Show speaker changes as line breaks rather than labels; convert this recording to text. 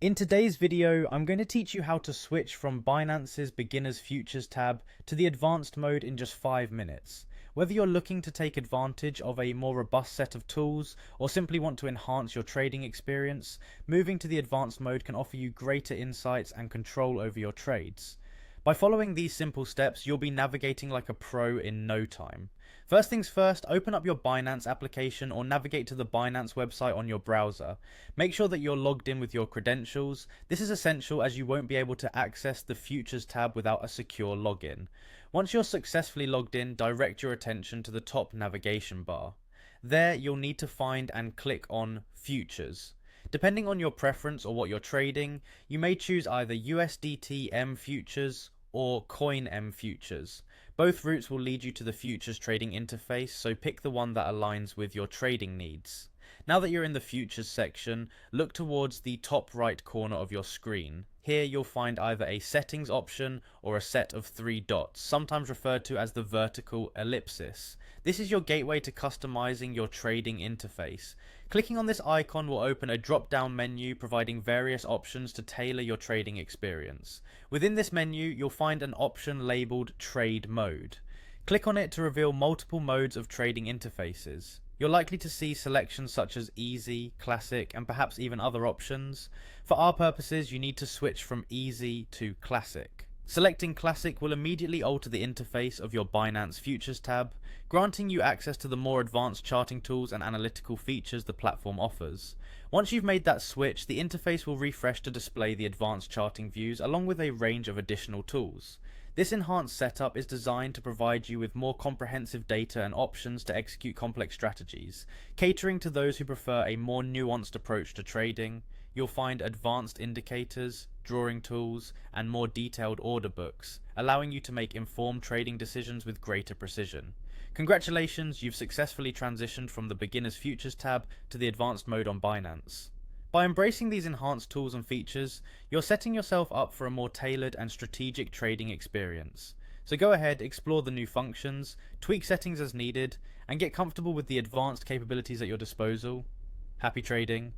In today's video, I'm going to teach you how to switch from Binance's Beginner's Futures tab to the Advanced mode in just 5 minutes. Whether you're looking to take advantage of a more robust set of tools or simply want to enhance your trading experience, moving to the Advanced mode can offer you greater insights and control over your trades. By following these simple steps, you'll be navigating like a pro in no time. First things first, open up your Binance application or navigate to the Binance website on your browser. Make sure that you're logged in with your credentials. This is essential as you won't be able to access the Futures tab without a secure login. Once you're successfully logged in, direct your attention to the top navigation bar. There, you'll need to find and click on Futures. Depending on your preference or what you're trading, you may choose either USDT M futures or Coin M futures. Both routes will lead you to the futures trading interface, so pick the one that aligns with your trading needs. Now that you're in the futures section, look towards the top right corner of your screen. Here you'll find either a settings option or a set of 3 dots, sometimes referred to as the vertical ellipsis. This is your gateway to customizing your trading interface. Clicking on this icon will open a drop-down menu providing various options to tailor your trading experience. Within this menu, you'll find an option labeled Trade Mode. Click on it to reveal multiple modes of trading interfaces. You're likely to see selections such as Easy, Classic, and perhaps even other options. For our purposes, you need to switch from Easy to Classic. Selecting Classic will immediately alter the interface of your Binance Futures tab, granting you access to the more advanced charting tools and analytical features the platform offers. Once you've made that switch, the interface will refresh to display the advanced charting views along with a range of additional tools. This enhanced setup is designed to provide you with more comprehensive data and options to execute complex strategies. Catering to those who prefer a more nuanced approach to trading, you'll find advanced indicators, drawing tools, and more detailed order books, allowing you to make informed trading decisions with greater precision. Congratulations, you've successfully transitioned from the Beginner's Futures tab to the Advanced mode on Binance. By embracing these enhanced tools and features, you're setting yourself up for a more tailored and strategic trading experience. So go ahead, explore the new functions, tweak settings as needed, and get comfortable with the advanced capabilities at your disposal. Happy trading!